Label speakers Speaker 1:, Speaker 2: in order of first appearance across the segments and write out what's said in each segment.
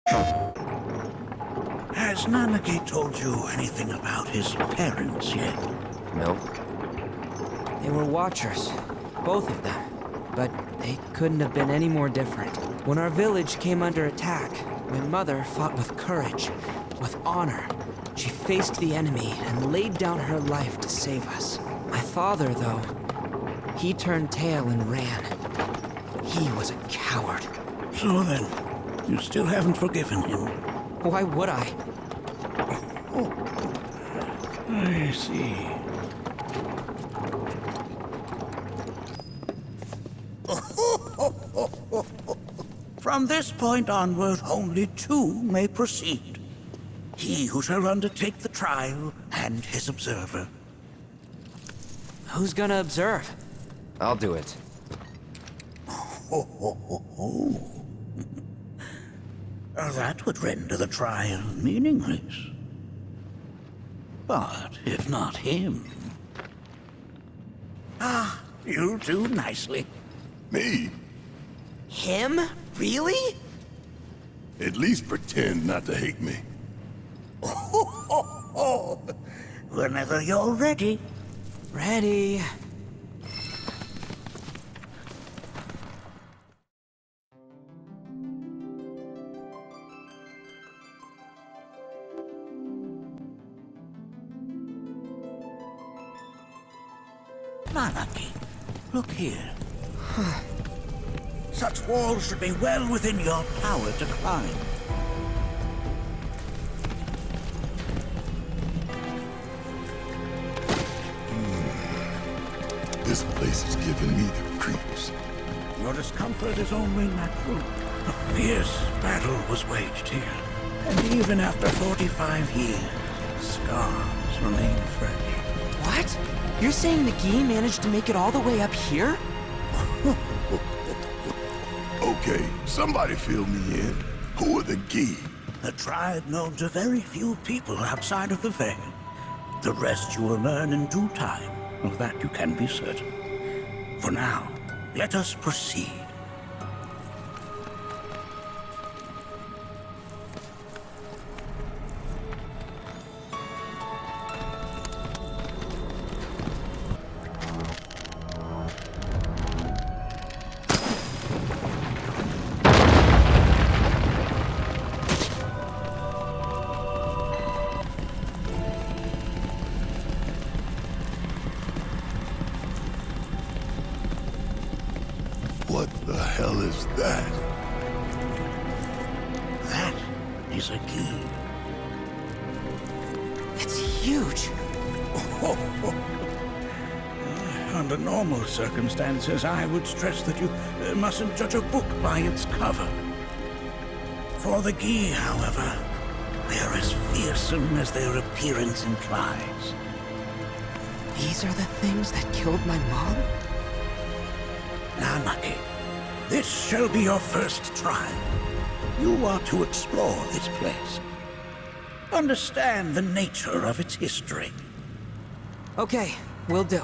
Speaker 1: Has Nanaki told you anything about his parents yet?
Speaker 2: No.
Speaker 3: They were watchers, both of them. But they couldn't have been any more different. When our village came under attack, my mother fought with courage, with honor. She faced the enemy and laid down her life to save us. My father, though, he turned tail and ran. He was a coward.
Speaker 1: So then, you still haven't forgiven him?
Speaker 3: Why would I?
Speaker 1: Oh, I see. From this point onward, only two may proceed. He who shall undertake the trial, and his observer.
Speaker 3: Who's gonna observe?
Speaker 2: I'll do it.
Speaker 1: That would render the trial meaningless. But if not him... Ah, you'll do nicely.
Speaker 4: Me?
Speaker 3: Him? Really?
Speaker 4: At least pretend not to hate me.
Speaker 1: Whenever you're ready.
Speaker 3: Ready.
Speaker 1: Nanaki, look here. Such walls should be well within your power to climb.
Speaker 4: This place is giving me the creeps.
Speaker 1: Your discomfort is only natural. A fierce battle was waged here. And even after 45 years, scars remain fresh.
Speaker 3: What? You're saying the Gi managed to make it all the way up here?
Speaker 4: Okay, somebody fill me in. Who are the Gi?
Speaker 1: A tribe known to very few people outside of the Vale. The rest you will learn in due time. Of that you can be certain. For now, let us proceed.
Speaker 4: What the hell is that?
Speaker 1: That is a Gi.
Speaker 3: It's huge.
Speaker 1: Under normal circumstances, I would stress that you mustn't judge a book by its cover. For the Gi, however, they are as fearsome as their appearance implies.
Speaker 3: These are the things that killed my mom?
Speaker 1: Nanaki, this shall be your first trial. You are to explore this place. Understand the nature of its history.
Speaker 3: Okay, will do.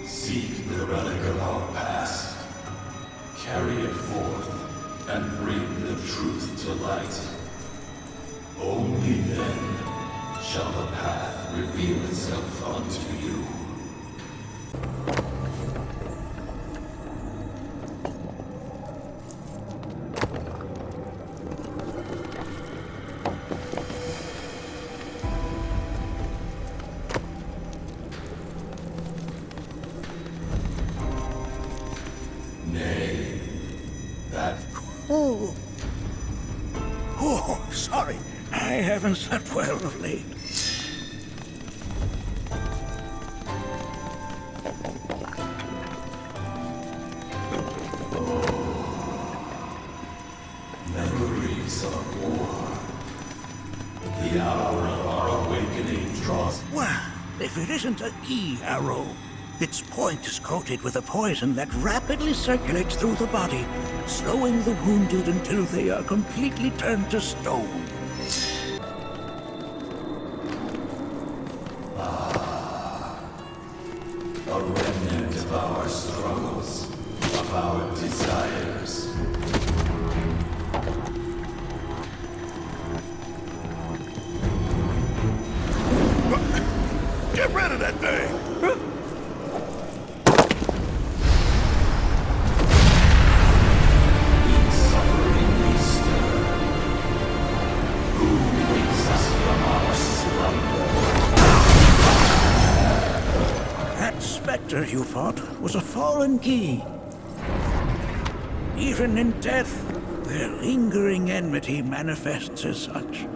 Speaker 5: Seek the relic of our past. Carry it forth and bring the truth to light. Only then shall the path reveal itself unto you. Nay, that...
Speaker 1: Oh, sorry. I haven't slept well of late.
Speaker 5: Memories of war. The hour of our awakening draws.
Speaker 1: Well, if it isn't a Gi arrow, its point is coated with a poison that rapidly circulates through the body, slowing the wounded until they are completely turned to stone.
Speaker 5: A remnant of our struggles, of of our desires.
Speaker 4: Get rid of that thing!
Speaker 5: In suffering we stir. Who wakes us from our slumber?
Speaker 1: That specter you fought was a fallen key. Even in death, their lingering enmity manifests as such.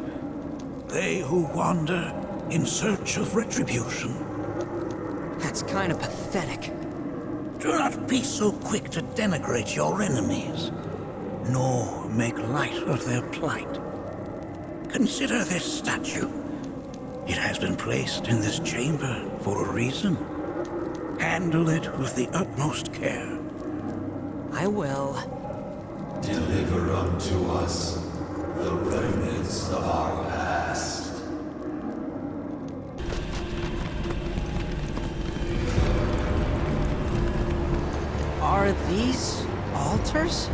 Speaker 1: They who wander in search of retribution.
Speaker 3: That's kind of pathetic.
Speaker 1: Do not be so quick to denigrate your enemies, nor make light of their plight. Consider this statue. It has been placed in this chamber for a reason. Handle it with the utmost care.
Speaker 3: I will.
Speaker 5: Deliver unto us the remnants of our past.
Speaker 3: Are these altars?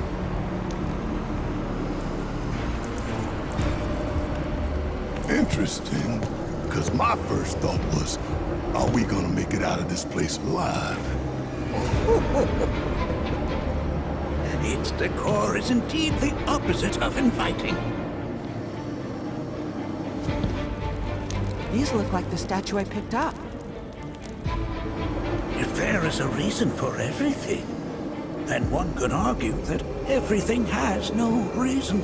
Speaker 4: Interesting. Because my first thought was, are we gonna make it out of this place alive?
Speaker 1: Its decor is indeed the opposite of inviting.
Speaker 3: These look like the statue I picked up.
Speaker 1: If there is a reason for everything, then one could argue that everything has no reason.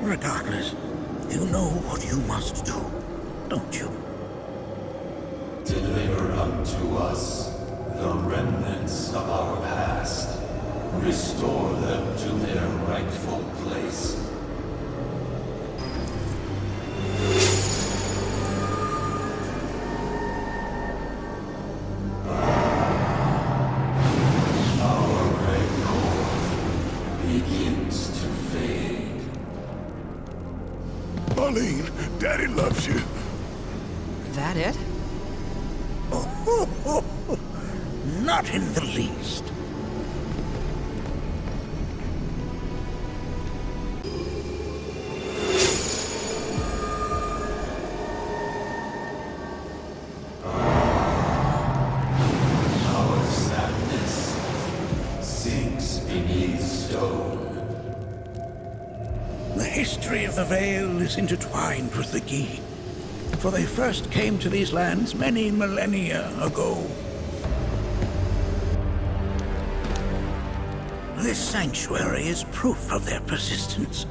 Speaker 1: Regardless, you know what you must do, don't you?
Speaker 5: Deliver unto us the remnants of our past. Restore them to their rightful place. Our rancor begins to fade.
Speaker 4: Marlene, Daddy loves you.
Speaker 3: That it?
Speaker 1: Not in the least.
Speaker 5: Our sadness sinks beneath stone.
Speaker 1: The history of the Vale is intertwined with the Gi, for they first came to these lands many millennia ago. This sanctuary is proof of their persistence,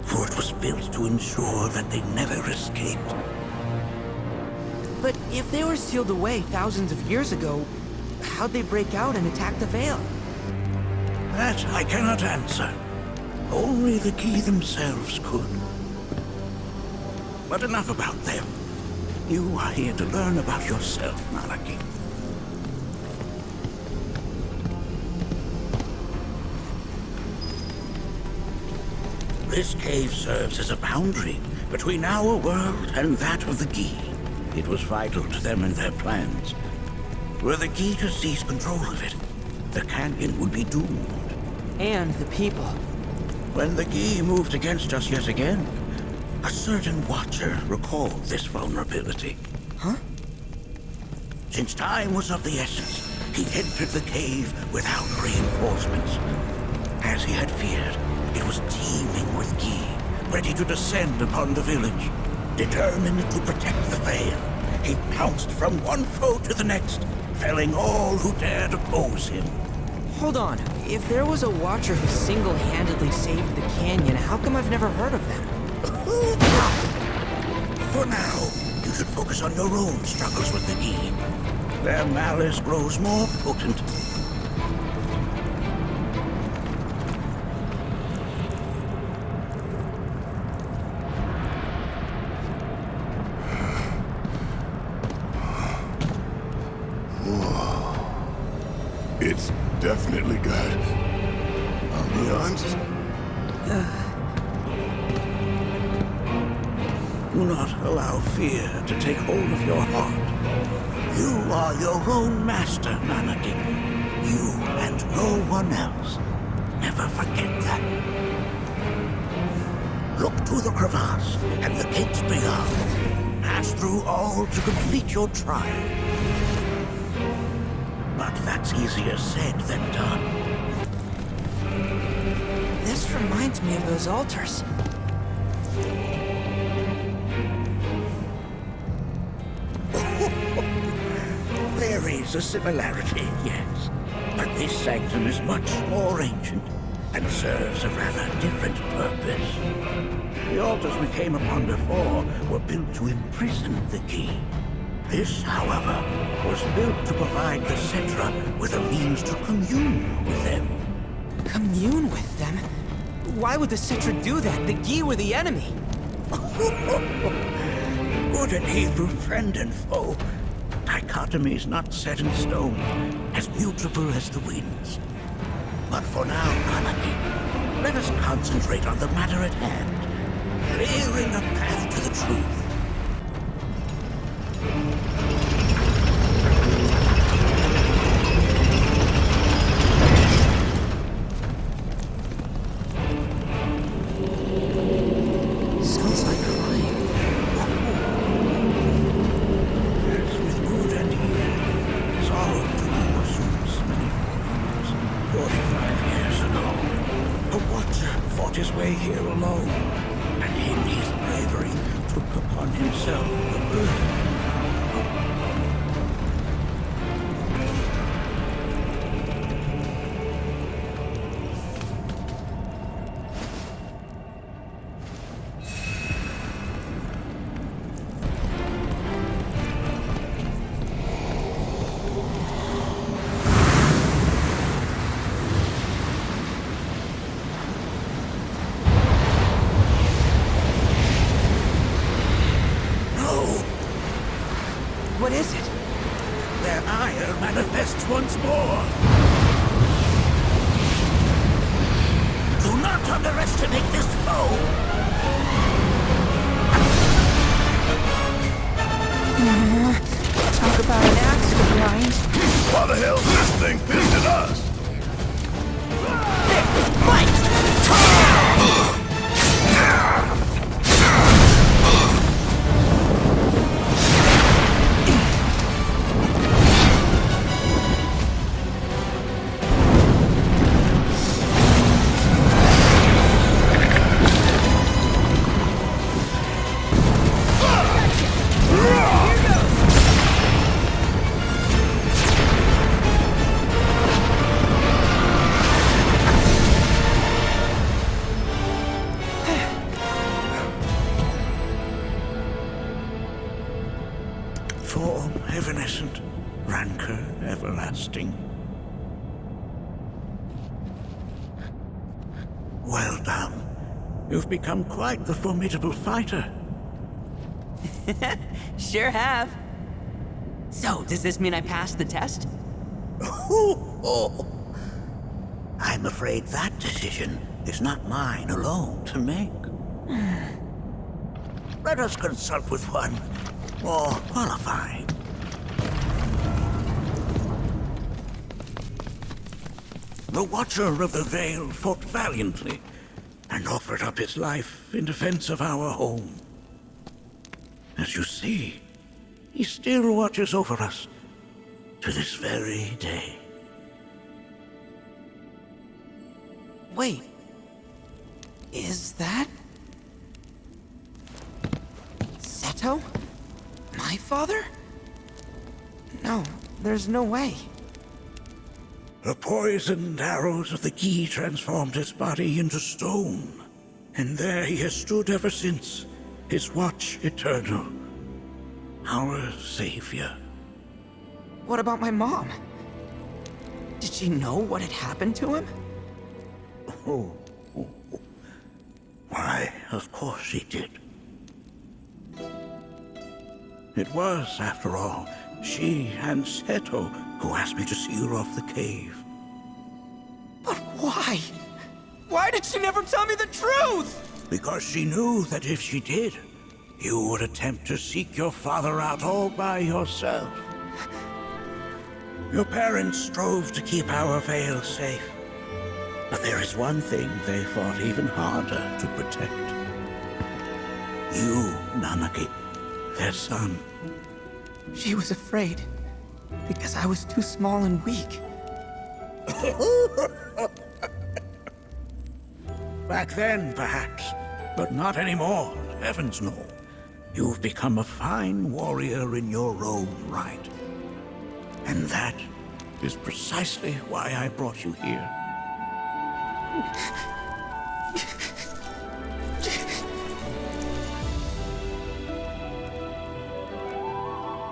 Speaker 1: for it was built to ensure that they never escaped.
Speaker 3: But if they were sealed away thousands of years ago, how'd they break out and attack the Vale?
Speaker 1: That I cannot answer. Only the Gi themselves could. But enough about them. You are here to learn about yourself, Malaki. This cave serves as a boundary between our world and that of the Gi. It was vital to them and their plans. Were the Gi to seize control of it, the canyon would be doomed.
Speaker 3: And the people.
Speaker 1: When the Gi moved against us yet again, a certain watcher recalled this vulnerability.
Speaker 3: Huh?
Speaker 1: Since time was of the essence, he entered the cave without reinforcements. As he had feared, it was teeming with Gi, ready to descend upon the village. Determined to protect the Vale, he pounced from one foe to the next, felling all who dared oppose him.
Speaker 3: Hold on. If there was a watcher who single-handedly saved the canyon, how come I've never heard of them?
Speaker 1: For now, you should focus on your own struggles with the Gi. Their malice grows more potent.
Speaker 4: It's definitely got ambiance.
Speaker 1: Do not allow fear to take hold of your heart. You are your own master, Manaki. You and no one else. Never forget that. Look to the crevasse and the gates beyond. Pass through all to complete your trial. But that's easier said than done.
Speaker 3: This reminds me of those altars.
Speaker 1: There is a similarity, yes. But this sanctum is much more ancient and serves a rather different purpose. The altars we came upon before were built to imprison the key. This, however, was built to provide the Cetra with a means to commune with them.
Speaker 3: Commune with them? Why would the Cetra do that? The Gi were the enemy.
Speaker 1: Good and evil, friend and foe. Dichotomy's not set in stone, as mutable as the winds. But for now, Manaki, let us concentrate on the matter at hand, clearing a path to the truth.
Speaker 3: Sounds like crying.
Speaker 1: As with good and evil, sorrow too assumes many forms. 45 years ago, a watcher fought his way here alone, and in his bravery took upon himself the burden.
Speaker 3: What is it?
Speaker 1: Their ire manifests once more. Do not underestimate this foe.
Speaker 3: Talk about an axe to grind.
Speaker 4: Why the hell's this thing pissed at us?
Speaker 1: Form evanescent, rancor everlasting. Well done. You've become quite the formidable fighter.
Speaker 3: Sure have. So, does this mean I passed the test?
Speaker 1: I'm afraid that decision is not mine alone to make. Let us consult with one more qualified. The Watcher of the Vale fought valiantly and offered up his life in defense of our home. As you see, he still watches over us to this very day.
Speaker 3: Wait. Is that... Seto? My father? No, there's no way.
Speaker 1: The poisoned arrows of the Gi transformed his body into stone, and there he has stood ever since, his watch eternal, our savior.
Speaker 3: What about my mom? Did she know what had happened to him?
Speaker 1: Why, of course she did. It was, after all, she and Seto who asked me to seal off the cave.
Speaker 3: But why? Why did she never tell me the truth?
Speaker 1: Because she knew that if she did, you would attempt to seek your father out all by yourself. Your parents strove to keep our Vale safe. But there is one thing they fought even harder to protect. You, Nanaki, their son.
Speaker 3: She was afraid because I was too small and weak.
Speaker 1: Back then, perhaps, but not anymore. Heavens no. You've become a fine warrior in your own right. And that is precisely why I brought you here.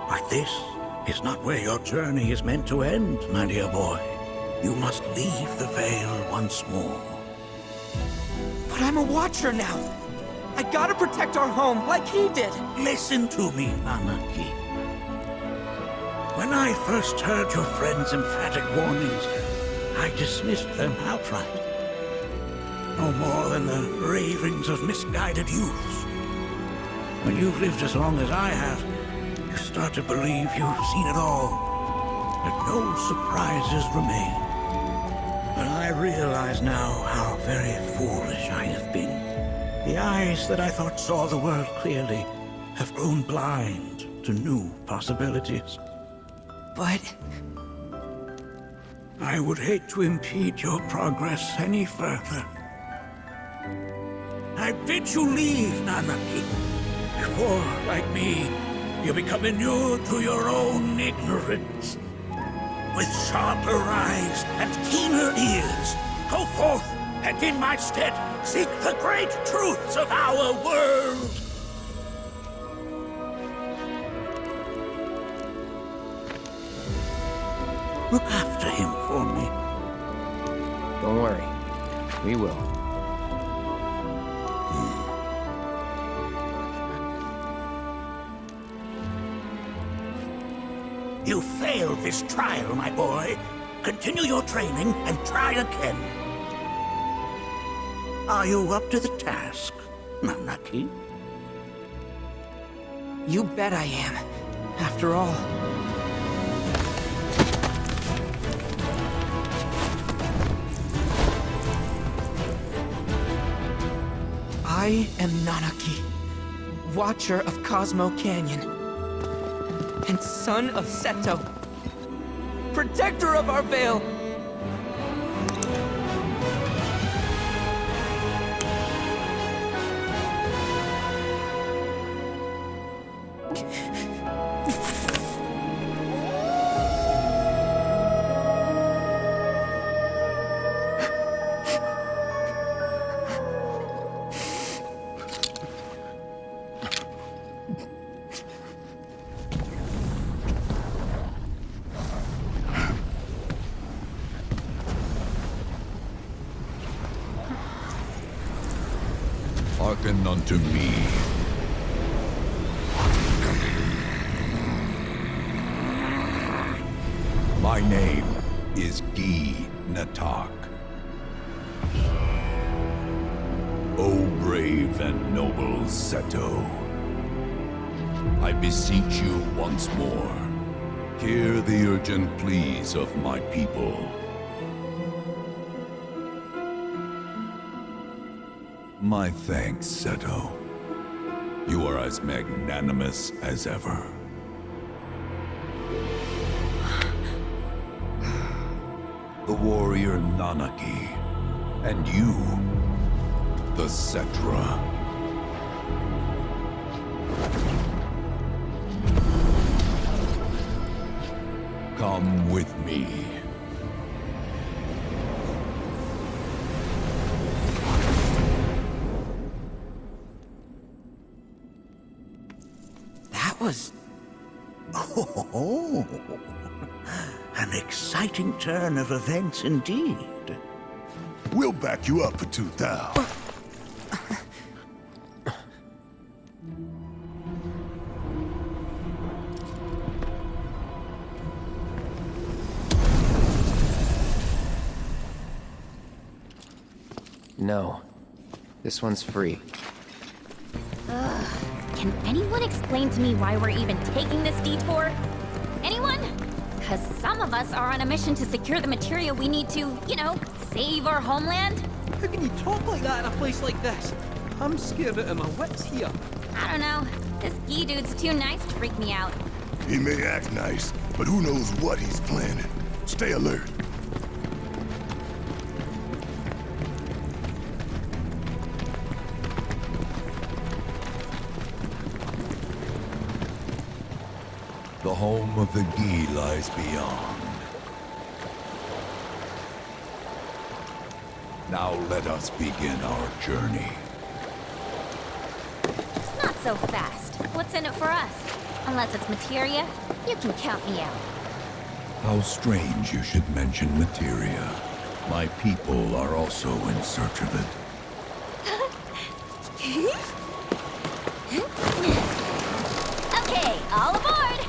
Speaker 1: But this is not where your journey is meant to end, my dear boy. You must leave the Vale once more.
Speaker 3: But I'm a Watcher now. I gotta protect our home like he did.
Speaker 1: Listen to me, Nanaki. When I first heard your friend's emphatic warnings, I dismissed them outright. No more than the ravings of misguided youths. When you've lived as long as I have, you start to believe you've seen it all, that no surprises remain. But I realize now how very foolish I have been. The eyes that I thought saw the world clearly have grown blind to new possibilities.
Speaker 3: But
Speaker 1: I would hate to impede your progress any further. I bid you leave, Nanaki, before, like me, you become inured to your own ignorance. With sharper eyes and keener ears, go forth and in my stead seek the great truths of our world. Look after him for me.
Speaker 2: Don't worry. We will.
Speaker 1: You failed this trial, my boy. Continue your training and try again. Are you up to the task, Nanaki?
Speaker 3: you bet I am. After all. I am Nanaki, Watcher of Cosmo Canyon, and son of Seto, protector of our Vale.
Speaker 4: Hearken unto me. My name is Gi Natak. O brave and noble Seto, I beseech you once more, hear the urgent pleas of my people. My thanks, Seto. You are as magnanimous as ever. The warrior Nanaki, and you, the Cetra. Come with me.
Speaker 3: Was
Speaker 1: Oh, an exciting turn of events indeed.
Speaker 4: We'll back you up for 2,000.
Speaker 2: No. This one's free.
Speaker 6: Can anyone explain to me why we're even taking this detour? Anyone? Because some of us are on a mission to secure the material we need to, save our homeland.
Speaker 7: How can you talk like that in a place like this? I'm scared out of my wits here.
Speaker 6: I don't know. This Gee dude's too nice to freak me out.
Speaker 8: He may act nice, but who knows what he's planning. Stay alert.
Speaker 4: The home of the Gee lies beyond. Now let us begin our journey.
Speaker 6: Not so fast. What's in it for us? Unless it's materia, you can count me out.
Speaker 4: How strange you should mention materia. My people are also in search of it.
Speaker 6: Okay, all aboard!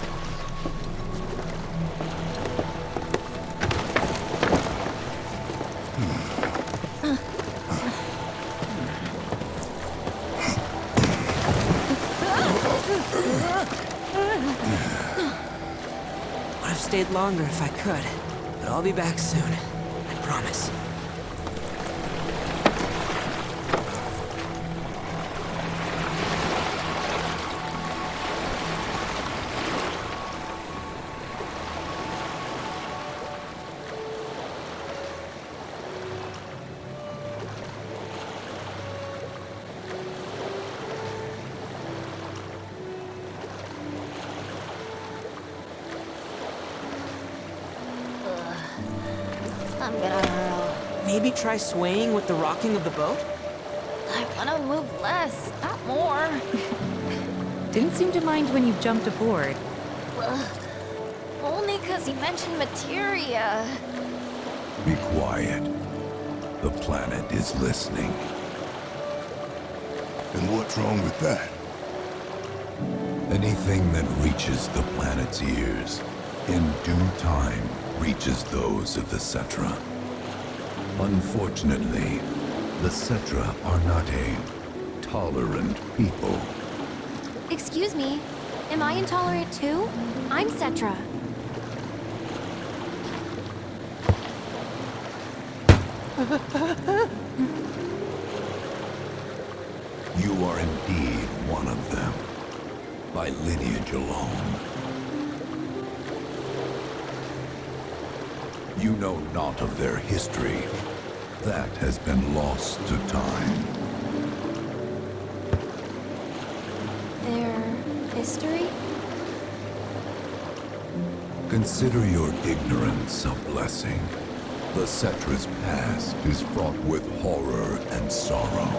Speaker 3: Would have stayed longer if I could, but I'll be back soon. I promise.
Speaker 6: I'm gonna hurl.
Speaker 3: Maybe try swaying with the rocking of the boat?
Speaker 6: I wanna move less, not more.
Speaker 9: Didn't seem to mind when you jumped aboard.
Speaker 6: Only 'cause he mentioned materia.
Speaker 4: Be quiet. The planet is listening.
Speaker 8: And what's wrong with that?
Speaker 4: Anything that reaches the planet's ears, in due time, reaches those of the Cetra. Unfortunately, the Cetra are not a tolerant people.
Speaker 6: Excuse me, am I intolerant too? I'm Cetra.
Speaker 4: You are indeed one of them, by lineage alone. You know not of their history. That has been lost to time.
Speaker 6: Their history?
Speaker 4: Consider your ignorance a blessing. The Cetra's past is fraught with horror and sorrow.